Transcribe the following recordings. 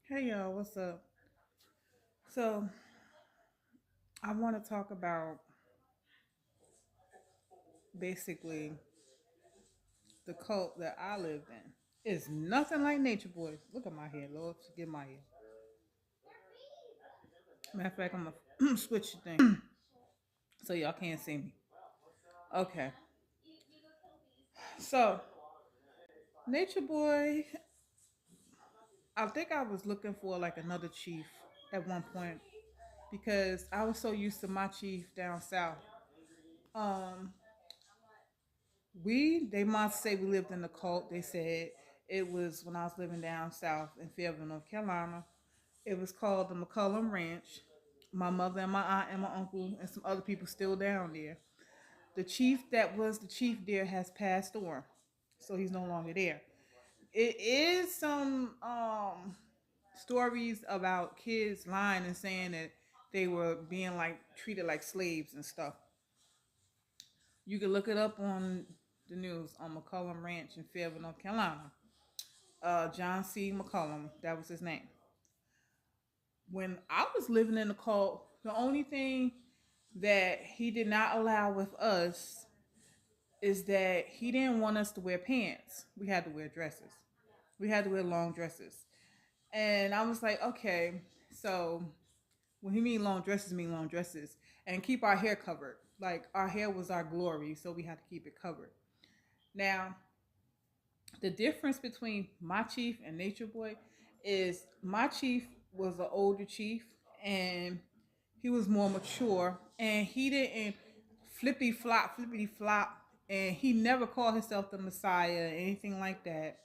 Hey y'all, what's up? So, I want to talk about basically the cult that I lived in. It's nothing like Nature Boys. Look at my hair, Lord, forgive my hair. Matter of fact, I'm gonna switch the thing so y'all can't see me. Okay, so Nature Boy, I think I was looking for like another chief at one point because I was so used to my chief down south. Um, they must say we lived in the cult. They said it was when I was living down south in Fayetteville, North Carolina. It was called the McCullum Ranch. My mother and my aunt and my uncle and some other people still down there. The chief that was the chief there has passed on, so he's no longer there. It is some stories about kids lying and saying that they were being like treated like slaves and stuff. You can look it up on the news on McCullum Ranch in Fayetteville, North Carolina. John C. McCullum, that was his name. When I was living in the cult, the only thing that he did not allow with us is that he didn't want us to wear pants. We had to wear dresses. We had to wear long dresses. And I was like, okay, so when he mean long dresses, and keep our hair covered. Like our hair was our glory, so we had to keep it covered. Now, the difference between my chief and Nature Boy is my chief was an older chief and he was more mature and he didn't flippity flop, and he never called himself the Messiah or anything like that.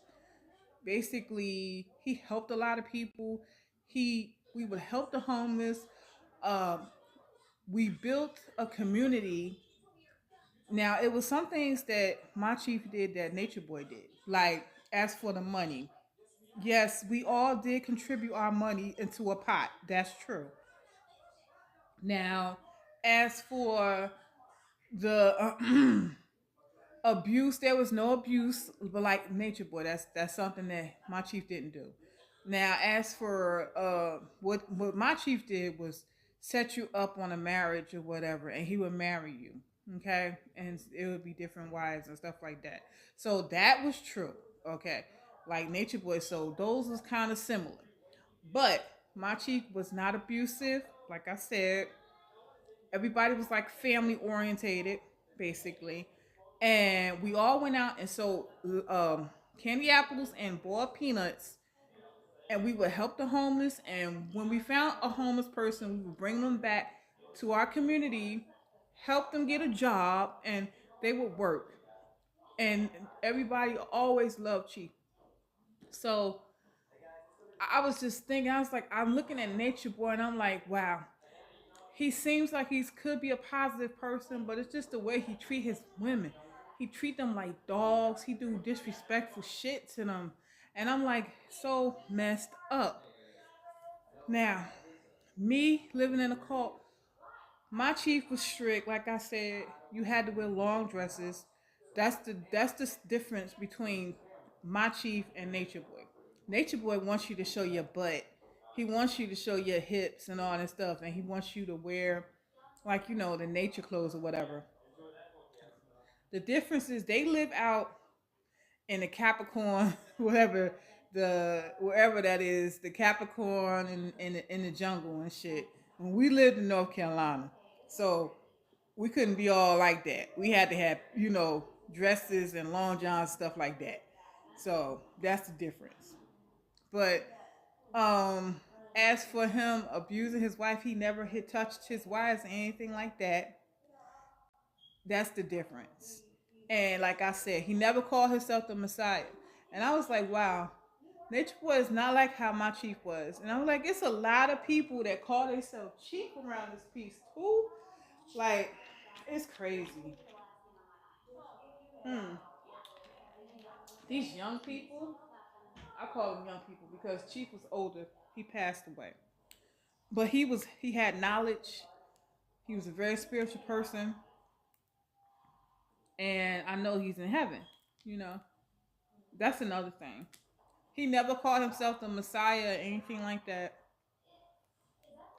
Basically, he helped a lot of people. We would help the homeless. Um, we built a community. Now it was some things that my chief did that Nature Boy did. Like as for the money, yes, we all did contribute our money into a pot. That's true. Now, as for the abuse, there was no abuse, but like Nature Boy, that's something that my chief didn't do. Now, as for what my chief did was set you up on a marriage or whatever, and he would marry you, okay, and it would be different wives and stuff like that. So that was true, okay, like Nature Boy. So those was kind of similar, but my chief was not abusive. Like I said, everybody was like family orientated, basically, and we all went out and sold candy apples and boiled peanuts, and we would help the homeless. And when we found a homeless person, we would bring them back to our community, help them get a job, and they would work. And everybody always loved Chief. So I was just thinking, I was like, I'm looking at Nature Boy, and I'm like, wow, he seems like he could be a positive person, but it's just the way he treat his women. He treat them like dogs. He do disrespectful shit to them, and I'm like so messed up. Now, me living in a cult, my chief was strict. Like I said, you had to wear long dresses. That's the difference between my chief and Nature Boy. Nature Boy wants you to show your butt. He wants you to show your hips and all that stuff, and he wants you to wear like the nature clothes or whatever. The difference is they live out in the Capricorn, whatever wherever that is, the Capricorn in the jungle and shit. When we lived in North Carolina, so we couldn't be all like that. We had to have dresses and long johns, stuff like that. So that's the difference. But um, as for him abusing his wife, he never hit touched his wives or anything like that. That's the difference. And like I said, he never called himself the Messiah. And I was like, wow, Nature Boy is not like how my chief was. And I was like, it's a lot of people that call themselves chief around this piece too. Like, it's crazy. Hmm. These young people, I call them young people because Chief was older. He passed away. But he had knowledge. He was a very spiritual person. And I know he's in heaven. You know, that's another thing. He never called himself the Messiah or anything like that.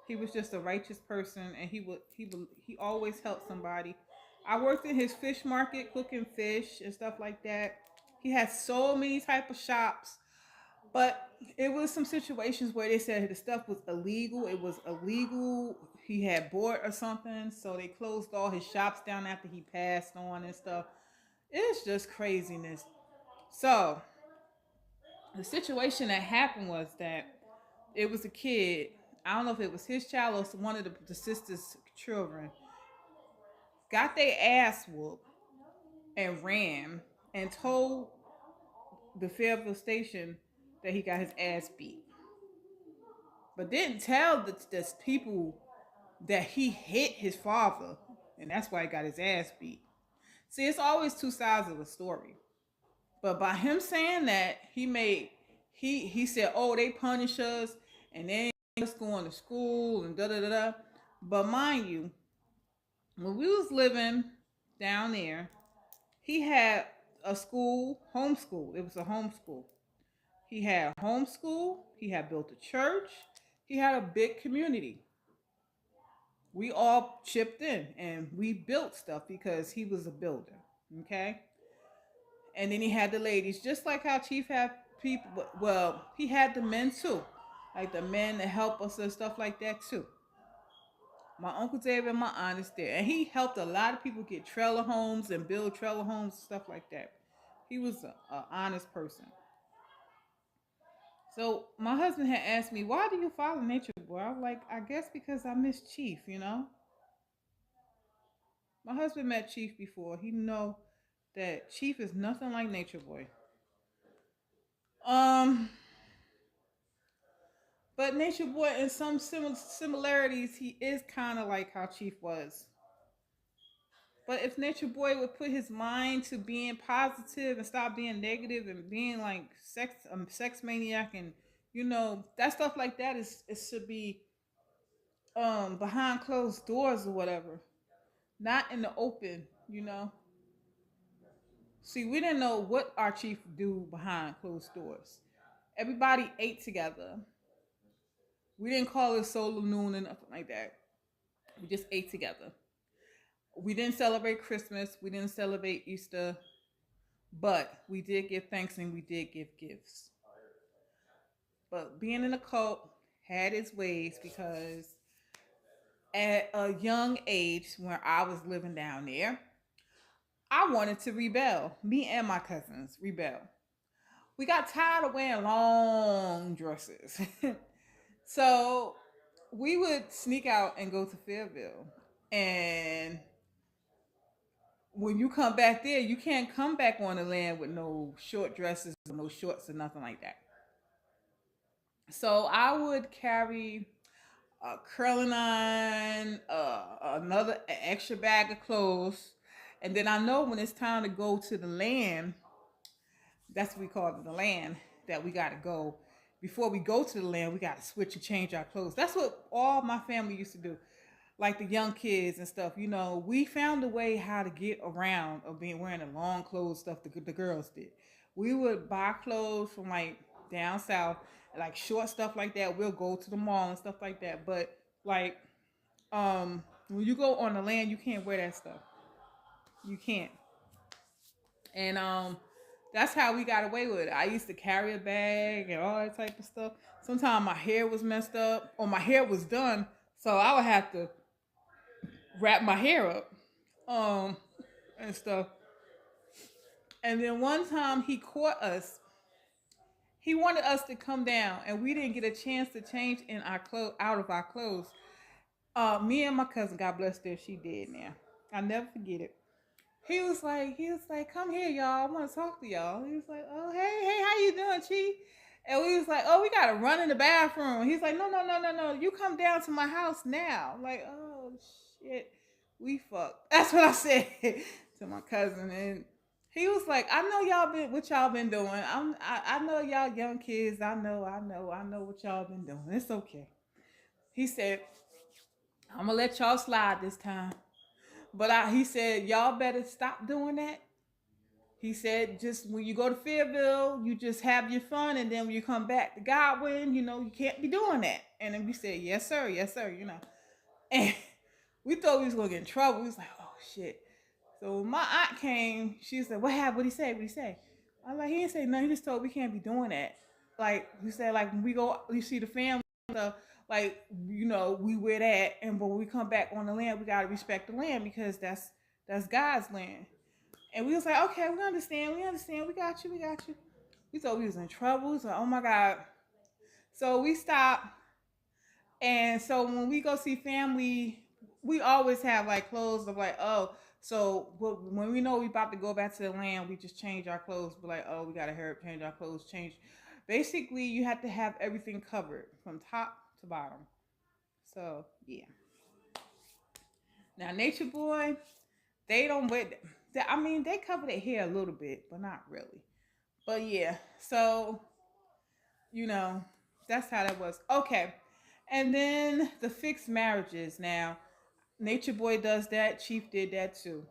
He was just a righteous person, and he always helped somebody. I worked in his fish market, cooking fish and stuff like that. He had so many type of shops, but it was some situations where they said the stuff was illegal. It was illegal. He had bought or something, so they closed all his shops down after he passed on and stuff. It's just craziness. So the situation that happened was that it was a kid. I don't know if it was his child or one of the sister's children. Got their ass whooped and ran and told the Fayetteville station that he got his ass beat, but didn't tell the people that he hit his father, and that's why he got his ass beat. See, it's always two sides of the story. But by him saying that, he said, "Oh, they punish us, and they ain't us going to school and da da da da." But mind you, when we was living down there, he had a school, homeschool. It was a homeschool. He had homeschool. He had built a church. He had a big community. We all chipped in and we built stuff because he was a builder. Okay. And then he had the ladies, just like how Chief had people. Well, he had the men too, like the men that help us and stuff like that too. My Uncle David and my aunt is there. And he helped a lot of people get trailer homes and build trailer homes and stuff like that. He was an honest person. So my husband had asked me, why do you follow Nature Boy? I was like, I guess because I miss Chief, you know? My husband met Chief before. He know that Chief is nothing like Nature Boy. Um, but Nature Boy, in some similarities, he is kind of like how Chief was. But if Nature Boy would put his mind to being positive and stop being negative and being like sex maniac, and that stuff like that, is it should be behind closed doors or whatever, not in the open. See, we didn't know what our chief do behind closed doors. Everybody ate together. We didn't call it solar noon or nothing like that. We just ate together. We didn't celebrate Christmas. We didn't celebrate Easter. But we did give thanks and we did give gifts. But being in a cult had its ways, because at a young age, when I was living down there, I wanted to rebel. Me and my cousins rebel. We got tired of wearing long dresses. So we would sneak out and go to Fayetteville. And when you come back there, you can't come back on the land with no short dresses, no shorts, or nothing like that. So I would carry a curling iron, another extra bag of clothes, and then I know when it's time to go to the land, that's what we call it, the land, that we got to go. Before we go to the land, we got to switch and change our clothes. That's what all my family used to do. Like the young kids and stuff, we found a way how to get around of being wearing the long clothes stuff the girls did. We would buy clothes from like down south, like short stuff like that. We'll go to the mall and stuff like that. But like, when you go on the land, you can't wear that stuff. You can't. And that's how we got away with it. I used to carry a bag and all that type of stuff. Sometimes my hair was messed up or my hair was done, so I would have to wrap my hair up, and stuff. And then one time he caught us. He wanted us to come down, and we didn't get a chance to change in our clothes, out of our clothes. Me and my cousin, God bless her, she dead now. I'll never forget it. He was like, come here, y'all. I want to talk to y'all. He was like, oh, hey, how you doing, Chief? And we was like, oh, we gotta run in the bathroom. He's like, no. You come down to my house now. I'm like, oh shit, we fucked. That's what I said to my cousin, and he was like, I know what y'all been doing. I know y'all young kids. I know what y'all been doing. It's okay. He said, I'm gonna let y'all slide this time. But he said, y'all better stop doing that, He said, just when you go to Fayetteville, you just have your fun, and then when you come back to Godwin, you can't be doing that. And then we said, yes, sir. And we thought we was gonna get in trouble. We was like, oh shit. So when my aunt came, she said, what happened? What he say? What he say? I was like, he didn't say nothing. He just told we can't be doing that. Like we said, like when we go, you see the family stuff, like we wear that, and but when we come back on the land, we gotta respect the land because that's God's land. And we was like, okay, we understand, we got you. We thought we was in trouble. So oh my God. So we stopped, and so when we go see family, we always have like clothes of like, oh, so when we know we about to go back to the land, we just change our clothes. But like, oh, we gotta hurry up, change our clothes, change. Basically, you have to have everything covered from top to bottom. So yeah. Now, Nature Boy, they don't wear. I mean, they cover their hair a little bit, but not really. But yeah, so you know, that's how that was. Okay, and then the fixed marriages. Now, Nature Boy does that. Chief did that too.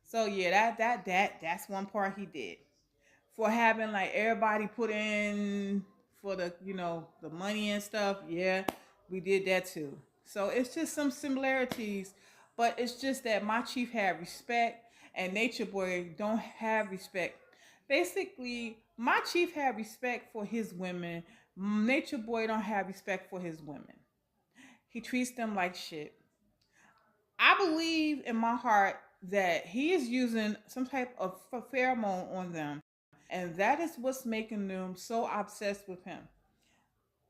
So yeah, that's one part he did for having like everybody put in for the the money and stuff. Yeah, we did that too. So it's just some similarities, but it's just that my chief had respect and Nature Boy don't have respect. Basically, my chief had respect for his women. Nature Boy don't have respect for his women. He treats them like shit. I believe in my heart that he is using some type of pheromone on them, and that is what's making them so obsessed with him.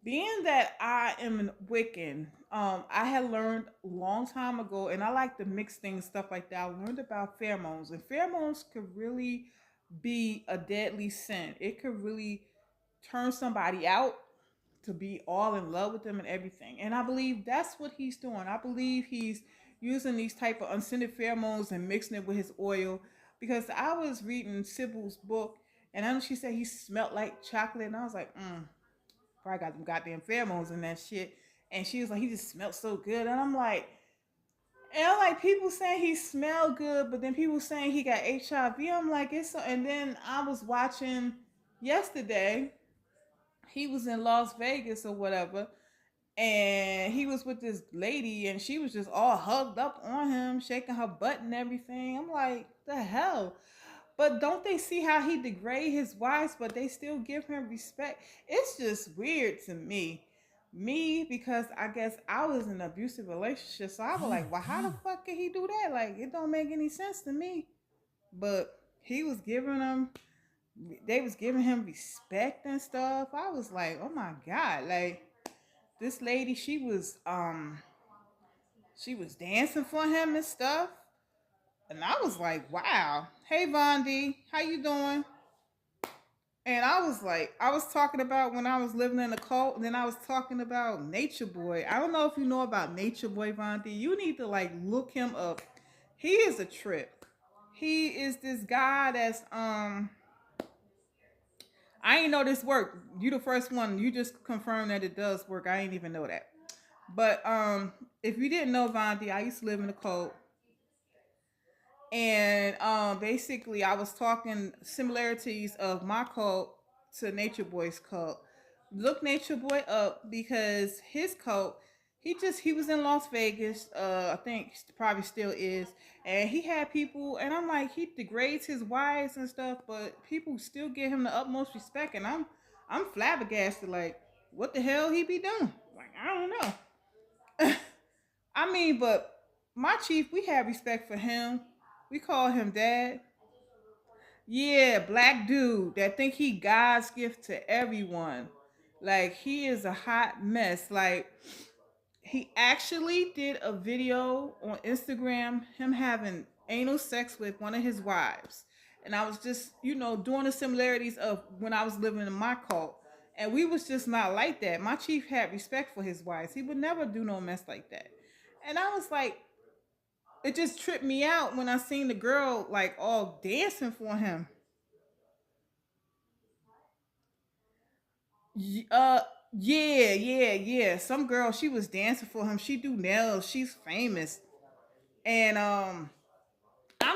Being that I am an Wiccan, I had learned a long time ago, and I like to mix things, stuff like that. I learned about pheromones, and pheromones could really be a deadly sin. It could really turn somebody out to be all in love with them and everything. And I believe that's what he's doing. I believe he's using these type of unscented pheromones and mixing it with his oil. Because I was reading Sybil's book, and I know she said he smelled like chocolate, and I was like, probably got them goddamn pheromones in that shit. And she was like, he just smelled so good, and I'm like, people saying he smelled good, but then people saying he got HIV. I'm like, it's so. And then I was watching yesterday. He was in Las Vegas or whatever, and he was with this lady, and she was just all hugged up on him, shaking her butt and everything. I'm like, the hell. But don't they see how he degrade his wives, but they still give him respect? It's just weird to me, because I guess I was in an abusive relationship, so I was like, well, how the fuck can he do that? Like, it don't make any sense to me. But he was giving them, they was giving him respect and stuff. I was like, oh my God. Like, this lady, she was dancing for him and stuff. And I was like, wow. Hey Vondi, how you doing? And I was like, I was talking about when I was living in a cult, and then I was talking about Nature Boy. I don't know if you know about Nature Boy, Vondi. You need to like look him up. He is a trip. He is this guy that's I ain't know this work. You the first one. You just confirmed that it does work. I ain't even know that. But if you didn't know Vondi, I used to live in a cult, and basically I was talking similarities of my cult to Nature Boy's cult. Look Nature Boy up because his cult, he was in Las Vegas. I think probably still is, and he had people, and I'm like, he degrades his wives and stuff, but people still give him the utmost respect, and I'm flabbergasted. Like, what the hell he be doing? Like, I don't know. I mean, but my chief, we have respect for him. We call him dad. Yeah, black dude that think he God's gift to everyone. Like, he is a hot mess. Like, he actually did a video on Instagram, him having anal sex with one of his wives. And I was just, doing the similarities of when I was living in my cult. And we was just not like that. My chief had respect for his wives. He would never do no mess like that. And I was like, it just tripped me out when I seen the girl like all dancing for him. Uh, yeah. Some girl, she was dancing for him. She do nails. She's famous. And I'm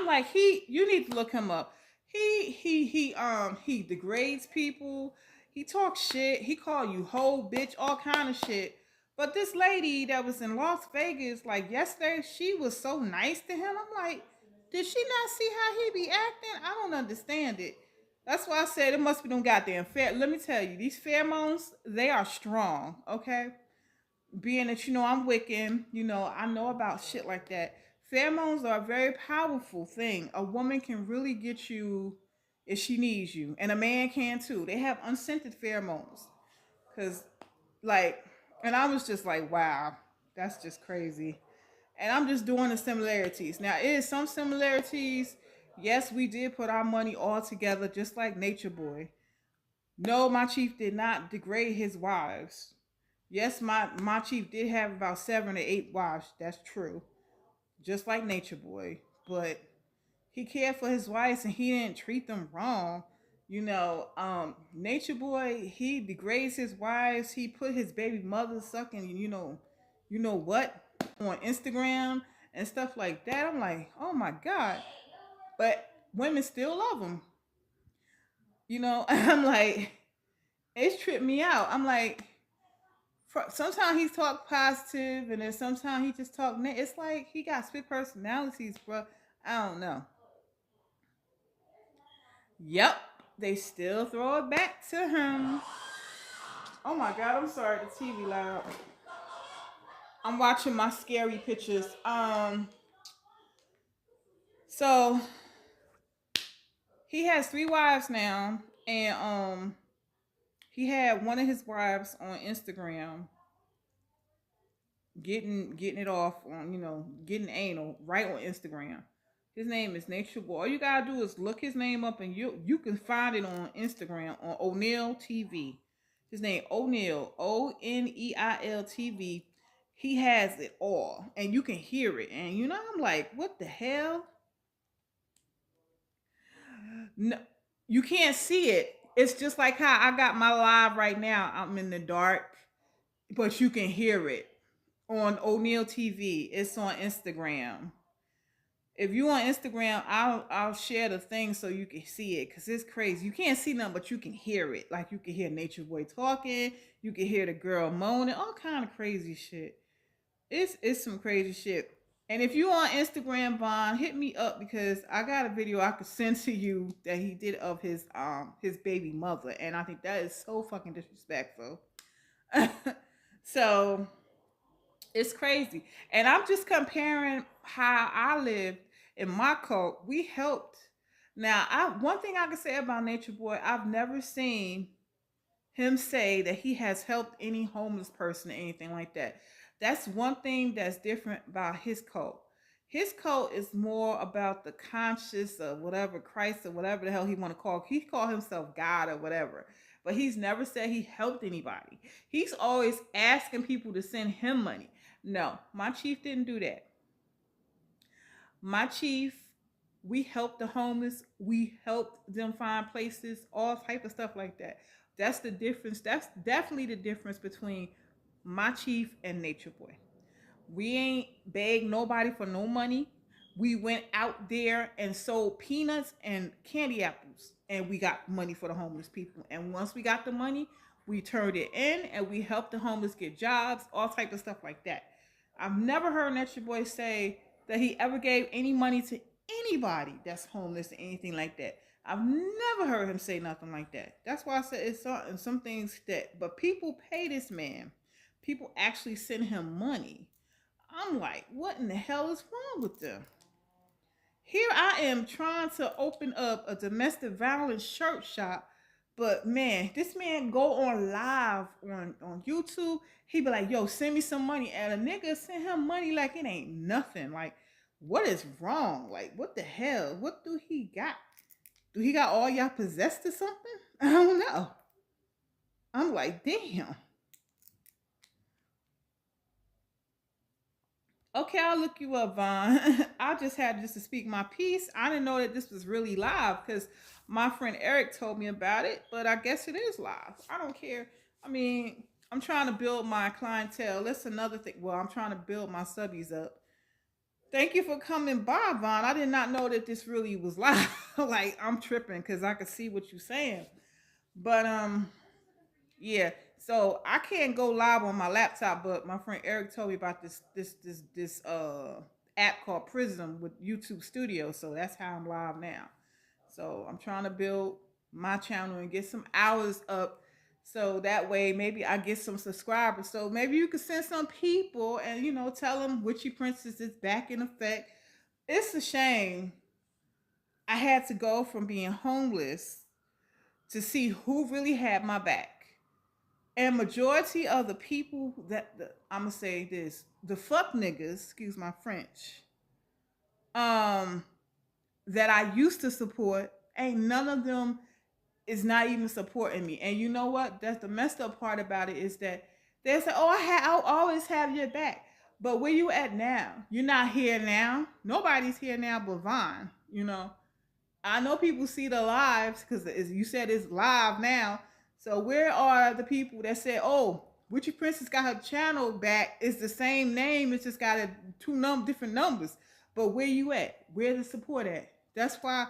like, you need to look him up. He degrades people. He talks shit. He call you hoe, bitch, all kind of shit. But this lady that was in Las Vegas, like yesterday, she was so nice to him. I'm like, did she not see how he be acting? I don't understand it. That's why I said it must be them goddamn fair. Let me tell you, these pheromones, they are strong, okay? Being that I'm Wiccan, I know about shit like that. Pheromones are a very powerful thing. A woman can really get you if she needs you, and a man can too. They have unscented pheromones, cause like, and I was just like, wow, that's just crazy. And I'm just doing the similarities. Now, it is some similarities. Yes, we did put our money all together, just like Nature Boy. No, my chief did not degrade his wives. Yes, my chief did have about 7 or 8 wives. That's true. Just like Nature Boy. But he cared for his wives and he didn't treat them wrong. Nature Boy, he degrades his wives. He put his baby mother sucking, what? On Instagram and stuff like that. I'm like, oh my God. But women still love him. I'm like, it's tripped me out. I'm like, sometimes he talk positive, and then sometimes he just talk. It's like he got split personalities, bro. I don't know. Yep, they still throw it back to him. Oh my God, I'm sorry, the TV loud. I'm watching my scary pictures. So he has 3 wives now, and he had one of his wives on Instagram getting it off on getting anal right on Instagram. His name is Nature Boy. All you gotta do is look his name up, and you can find it on Instagram on O'Neil TV. His name O'Neil, Oneil TV. He has it all, and you can hear it. And I'm like, what the hell? No, you can't see it. It's just like how I got my live right now. I'm in the dark, but you can hear it on O'Neil TV. It's on Instagram. If you on Instagram, I'll share the thing so you can see it, because it's crazy. You can't see nothing, but you can hear it. Like, you can hear Nature Boy talking, you can hear the girl moaning, all kind of crazy shit. It's some crazy shit. And if you on Instagram, Vaughn, hit me up, because I got a video I could send to you that he did of his baby mother, and I think that is so fucking disrespectful. So it's crazy. And I'm just comparing how I lived in my cult. We helped. Now, one thing I can say about Nature Boy, I've never seen him say that he has helped any homeless person or anything like that. That's one thing that's different about his cult. His cult is more about the conscious of whatever Christ or whatever the hell he want to call. He call himself God or whatever. But he's never said he helped anybody. He's always asking people to send him money. No, my chief didn't do that. My chief, we helped the homeless. We helped them find places, all type of stuff like that. That's the difference. That's definitely the difference between my chief and Nature Boy. We ain't begged nobody for no money. We went out there and sold peanuts and candy apples, and we got money for the homeless people. And once we got the money, we turned it in, and we helped the homeless get jobs, all type of stuff like that. I've never heard Nature Boy say that he ever gave any money to anybody that's homeless or anything like that. I've never heard him say nothing like that. That's why I said it's some things that, but people pay this man. People actually send him money. I'm like, what in the hell is wrong with them? Here I am trying to open up a domestic violence shirt shop, but man, this man go on live on YouTube. He be like, yo, send me some money. And a nigga send him money like it ain't nothing. Like, what is wrong? Like, what the hell? What do he got? Do he got all y'all possessed or something? I don't know. I'm like, damn. Okay, I'll look you up, Vaughn. I just had just to speak my piece. I didn't know that this was really live, because my friend Eric told me about it, but I guess it is live. I don't care. I mean, I'm trying to build my clientele. That's another thing. Well, I'm trying to build my subbies up. Thank you for coming by, Vaughn. I did not know that this really was live. like I'm tripping because I can see what you're saying. But yeah. So I can't go live on my laptop, but my friend Eric told me about this app called Prism with YouTube Studio. So that's how I'm live now. So I'm trying to build my channel and get some hours up. So that way maybe I get some subscribers. So maybe you could send some people and tell them Witchy Princess is back in effect. It's a shame I had to go from being homeless to see who really had my back. And majority of the people I'm gonna say this, the fuck niggas, excuse my French, um, that I used to support, ain't none of them is not even supporting me. And you know what? That's the messed up part about it is that they say, "Oh, I'll always have your back." But where you at now? You're not here now. Nobody's here now but Vaughn. I know people see the lives because as you said it's live now. So where are the people that said, "Oh, Witchy Princess got her channel back"? It's the same name. It's just got different numbers. But where you at? Where the support at? That's why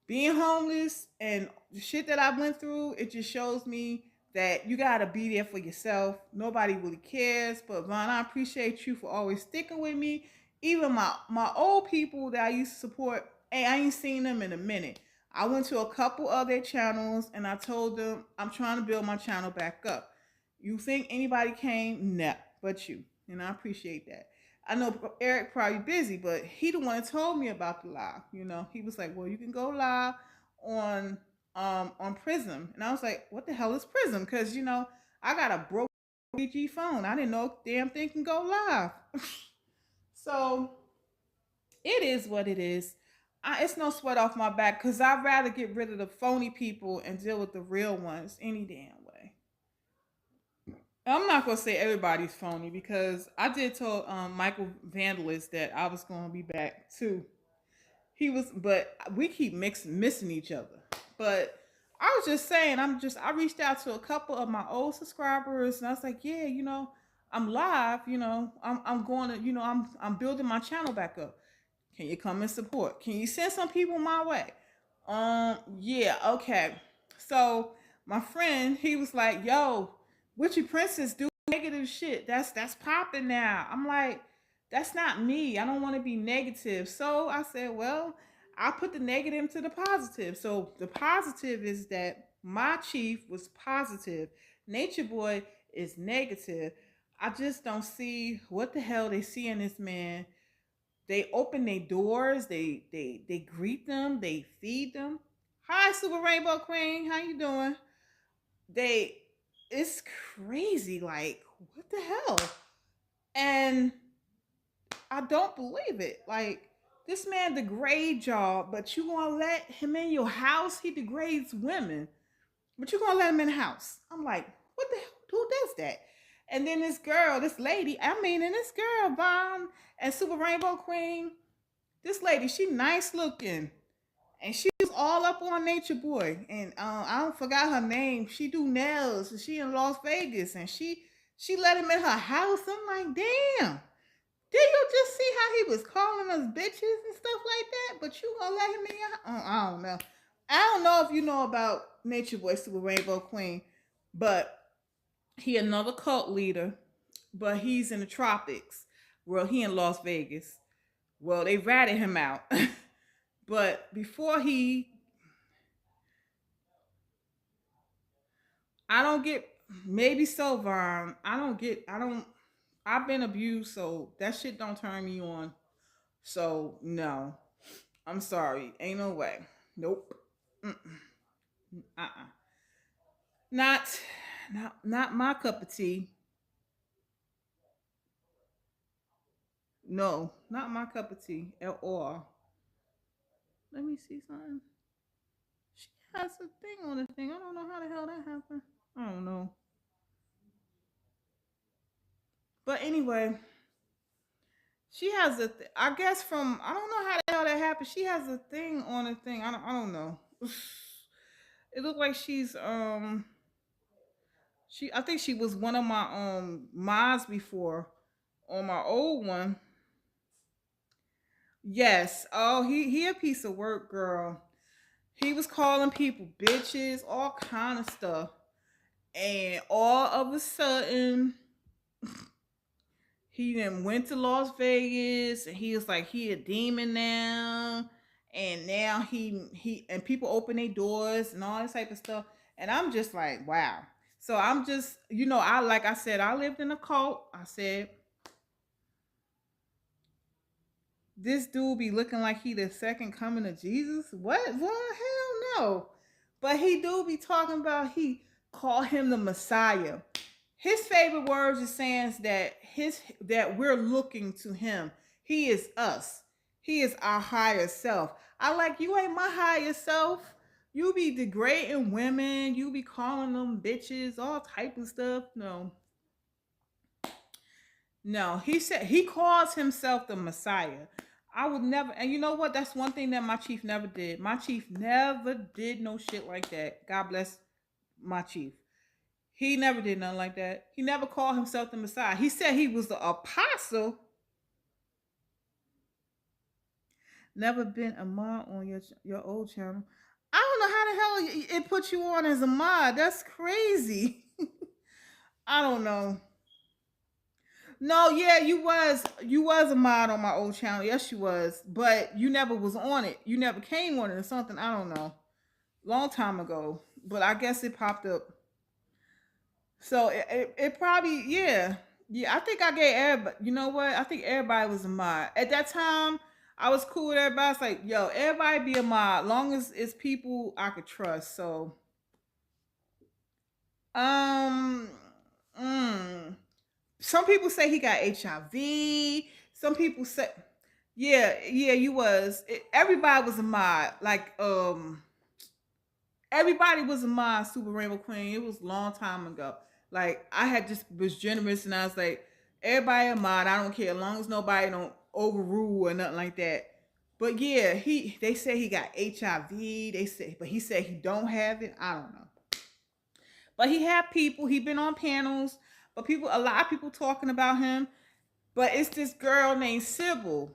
being homeless and the shit that I went through, it just shows me that you gotta be there for yourself. Nobody really cares. But Vaughn, I appreciate you for always sticking with me. Even my old people that I used to support, hey, I ain't seen them in a minute. I went to a couple of their channels and I told them I'm trying to build my channel back up. You think anybody came? Nah, but you. And I appreciate that. I know Eric probably busy, but he the one that told me about the live. He was like, "Well, you can go live on Prism," and I was like, "What the hell is Prism?" Because I got a broke 3G phone. I didn't know damn thing can go live. So it is what it is. It's no sweat off my back because I'd rather get rid of the phony people and deal with the real ones any damn way. I'm not gonna say everybody's phony because I did tell Michael Vandalis that I was gonna be back too. He was, but we keep missing each other. But I was just saying, I reached out to a couple of my old subscribers and I was like, yeah, I'm live, I'm going to, I'm building my channel back up. Can you come and support? Can you send some people my way? Yeah, okay. So my friend, he was like, "Yo, Witchy Princess do negative shit. That's popping now." I'm like, "That's not me. I don't want to be negative." So I said, "Well, I'll put the negative to the positive." So the positive is that my chief was positive. Nature Boy is negative. I just don't see what the hell they see in this man. They open their doors. They greet them. They feed them. Hi, Super Rainbow Queen. How you doing? They it's crazy. Like what the hell? And I don't believe it. Like this man degrades y'all, but you gonna let him in your house? He degrades women, but you gonna let him in the house? I'm like, what the hell? Who does that? And then this girl, this lady, and this girl, Vaughn and Super Rainbow Queen, this lady, she nice looking, and she was all up on Nature Boy, and I don't forgot her name. She do nails, and she in Las Vegas, and she let him in her house. I'm like, damn. Did you just see how he was calling us bitches and stuff like that? But you gonna let him in your house? I don't know. I don't know if you know about Nature Boy Super Rainbow Queen, but he another cult leader, but he's in the tropics. Well, he in Las Vegas. Well, they ratted him out. But before I don't get, maybe so, Vaughn. I've been abused, so that shit don't turn me on. So, no. I'm sorry. Ain't no way. Nope. Mm-mm. Uh-uh. Not, not my cup of tea. No, not my cup of tea at all. Let me see something. She has a thing on the thing. I don't know how the hell that happened. I don't know. But anyway, she has I guess from I don't know how the hell that happened. She has a thing on a thing. I don't know. It looked like I think she was one of my mods before on my old one. Yes. Oh, he a piece of work, girl. He was calling people bitches, all kind of stuff. And all of a sudden, he then went to Las Vegas and he was like he a demon now. And now he and people open their doors and all this type of stuff. And I'm just like, wow. So I'm just, I like I said, I lived in a cult. I said, this dude be looking like he the second coming of Jesus. What? Hell no. But he do be talking about he call him the Messiah. His favorite words is saying that we're looking to him. He is us. He is our higher self. I like you ain't my higher self. You be degrading women. You be calling them bitches, all type of stuff. No. No, he said he calls himself the Messiah. I would never, and you know what? That's one thing that my chief never did. My chief never did no shit like that. God bless my chief. He never did nothing like that. He never called himself the Messiah. He said he was the apostle. Never been a mod on your old channel. I don't know how the hell it put you on as a mod. That's crazy. I don't know. No, yeah, you was a mod on my old channel. Yes, you was, but you never was on it. You never came on it or something. I don't know. Long time ago, but I guess it popped up. So it probably yeah. I think I gave everybody. You know what? I think everybody was a mod at that time. I was cool with everybody. It's like, yo, everybody be a mod, long as it's people I could trust. So, um, mm, some people say he got HIV. Some people say, yeah, you was. Everybody was a mod. Like, everybody was a mod. Super Rainbow Queen. It was a long time ago. Like, I had just was generous, and I was like, everybody a mod. I don't care, as long as nobody don't overrule or nothing like that. But yeah, they say he got HIV. They say, but he said he don't have it. I don't know. But he had people. He been on panels. But a lot of people talking about him. But it's this girl named Sybil,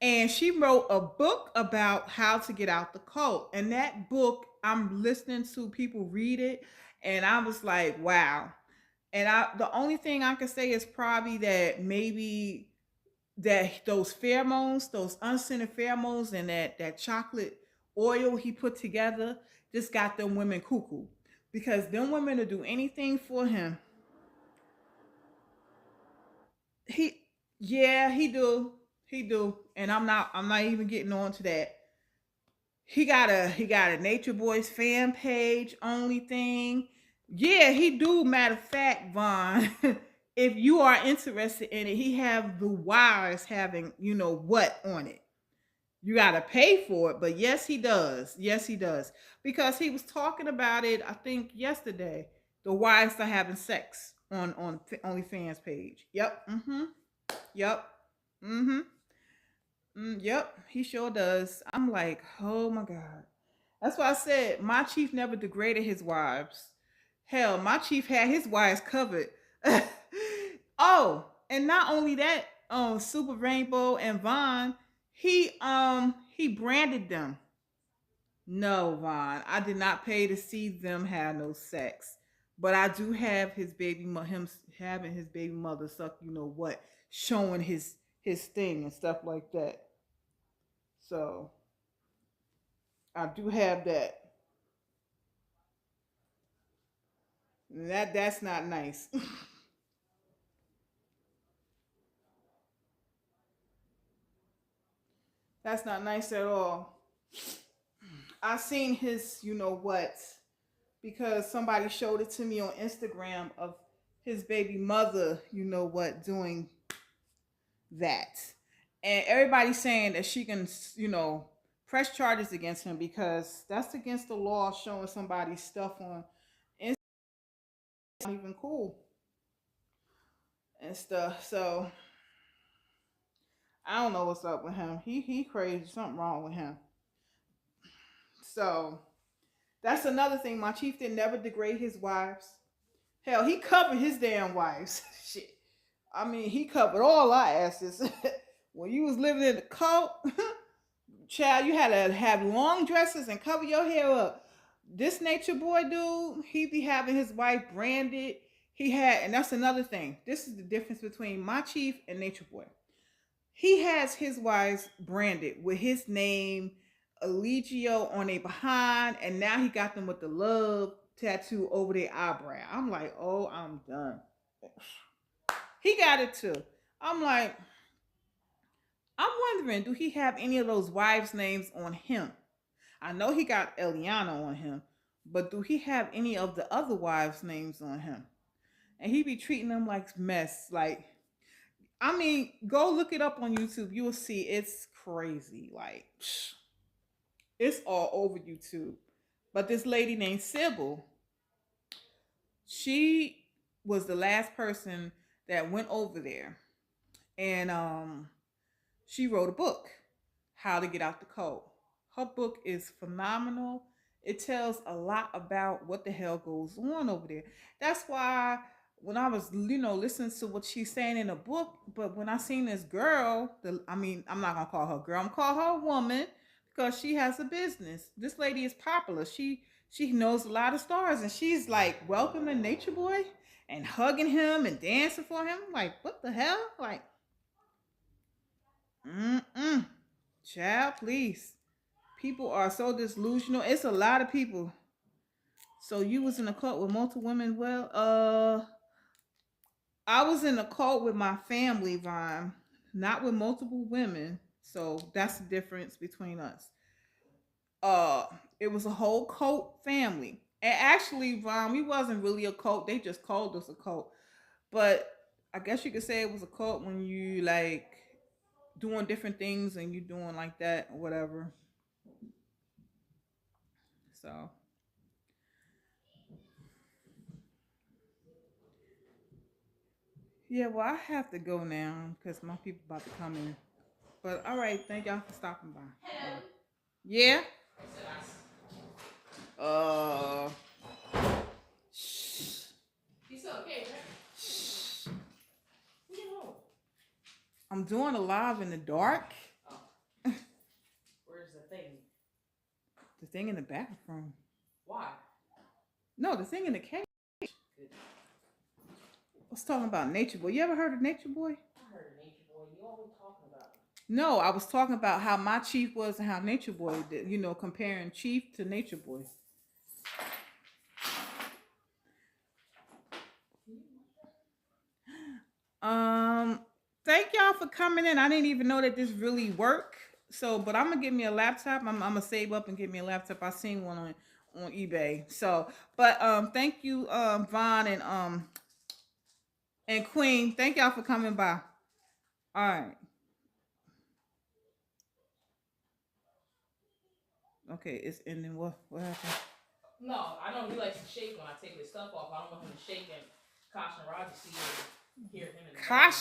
and she wrote a book about how to get out the cult. And that book, I'm listening to people read it, and I was like, wow. And the only thing I can say is probably that maybe that those pheromones, those unscented pheromones, and that chocolate oil he put together just got them women cuckoo. Because them women will do anything for him. He Yeah, he do. He do. And I'm not even getting on to that. He got a Nature Boys fan page only thing. Yeah, he do. Matter of fact, Vaughn, if you are interested in it, he have the wires having what on it. You gotta pay for it, but yes, he does. Yes, he does. Because he was talking about it, I think yesterday. The wires are having sex on OnlyFans page. Yep. Mm-hmm. Yep. Mm-hmm. Yep. He sure does. I'm like, oh my god. That's why I said my chief never degraded his wives. Hell, my chief had his wives covered. Oh, and not only that, Super Rainbow and Vaughn, he branded them. No, Vaughn, I did not pay to see them have no sex, but I do have him having his baby mother suck. You know what? Showing his thing and stuff like that. So I do have that. That's not nice. That's not nice at all. I seen his, what, because somebody showed it to me on Instagram of his baby mother, doing that. And everybody's saying that she can, press charges against him because that's against the law showing somebody's stuff on Instagram. Not even cool and stuff. So I don't know what's up with him. He crazy. Something wrong with him. So that's another thing. My chief did never degrade his wives. Hell, he covered his damn wives. Shit. I mean, he covered all our asses. When you was living in the cult, child, you had to have long dresses and cover your hair up. This Nature Boy dude, he be having his wife branded. He had, and that's another thing. This is the difference between my chief and Nature Boy. He has his wives branded with his name, Allegio on their behind, and now he got them with the love tattoo over their eyebrow. I'm like, oh, I'm done. He got it too. I'm like, I'm wondering, do he have any of those wives' names on him? I know he got Eliana on him, but do he have any of the other wives' names on him? And he be treating them like mess. Like, I mean, go look it up on YouTube. You will see it's crazy. Like, it's all over YouTube. But this lady named Sybil, she was the last person that went over there, and she wrote a book, How to Get Out the Code. Her book is phenomenal. It tells a lot about what the hell goes on over there. That's why when I was, listening to what she's saying in the book, but when I seen this girl, I'm not gonna call her girl, I'm gonna call her a woman because she has a business. This lady is popular. She knows a lot of stars, and she's like welcoming Nature Boy and hugging him and dancing for him. Like, what the hell? Like, child, please. People are so delusional. It's a lot of people. So you was in a cult with multiple women? Well, I was in a cult with my family, Vine, not with multiple women. So that's the difference between us. Uh, it was a whole cult family. And actually, Vine, we wasn't really a cult. They just called us a cult. But I guess you could say it was a cult when you like doing different things and you doing like that or whatever. So yeah, well, I have to go now because my people about to come in. But all right, thank y'all for stopping by. Yeah. Uh. Shh. He's okay, right? Shh. You know. I'm doing a live in the dark. Oh. Where's the thing? The thing in the bathroom. Why? No, the thing in the cage. Good. I was talking about Nature Boy. You ever heard of Nature Boy? I heard of Nature Boy. You always talking about him. No, I was talking about how my chief was and how Nature Boy did. Comparing Chief to Nature Boy. Thank y'all for coming in. I didn't even know that this really worked. So, but I'm gonna get me a laptop. I'm gonna save up and get me a laptop. I seen one on eBay. So, but thank you, Vaughn and Queen. Thank y'all for coming by. All right. Okay, it's ending. What happened? No, I know he likes to shake when I take his stuff off. I don't want him to shake and Kasha and Roger see him, hear him in the Kasha.